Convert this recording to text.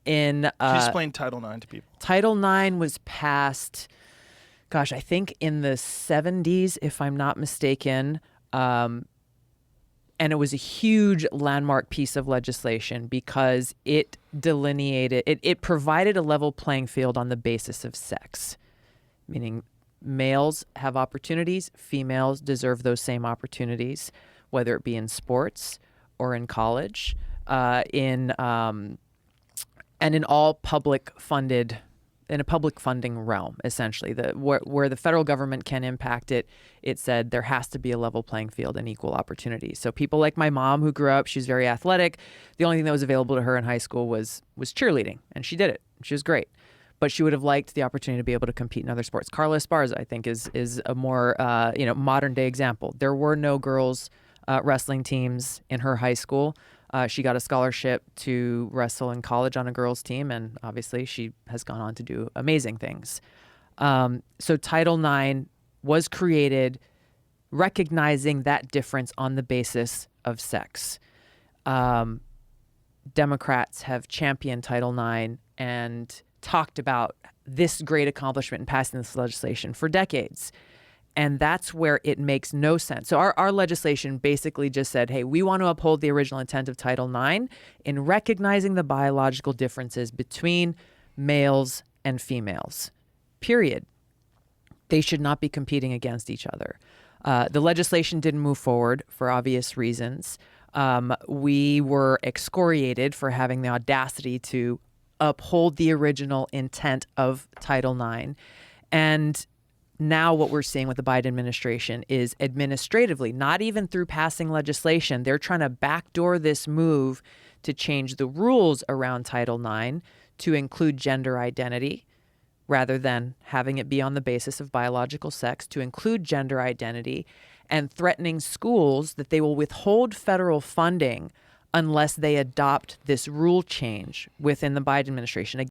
Can you explain Title IX to people? Title IX was passed, gosh, I think in the 70s, if I'm not mistaken. And it was a huge landmark piece of legislation because it delineated, it provided a level playing field on the basis of sex, meaning males have opportunities, females deserve those same opportunities, whether it be in sports or in college, and in all public funded, in a public funding realm, essentially, where the federal government can impact it. It said there has to be a level playing field and equal opportunity. So people like my mom, who grew up, she's very athletic. The only thing that was available to her in high school was cheerleading, and she did it. She was great, but she would have liked the opportunity to be able to compete in other sports. Carla Esparza, I think, is a more modern day example. There were no girls wrestling teams in her high school. She got a scholarship to wrestle in college on a girls' team, and obviously she has gone on to do amazing things. So Title IX was created recognizing that difference on the basis of sex. Democrats have championed Title IX and talked about this great accomplishment in passing this legislation for decades. And that's where it makes no sense. So our legislation basically just said, hey, we want to uphold the original intent of Title IX in recognizing the biological differences between males and females, period. They should not be competing against each other. The legislation didn't move forward for obvious reasons. We were excoriated for having the audacity to uphold the original intent of Title IX. And now what we're seeing with the Biden administration is administratively, not even through passing legislation, they're trying to backdoor this move to change the rules around Title IX to include gender identity rather than having it be on the basis of biological sex, to include gender identity, and threatening schools that they will withhold federal funding unless they adopt this rule change within the Biden administration.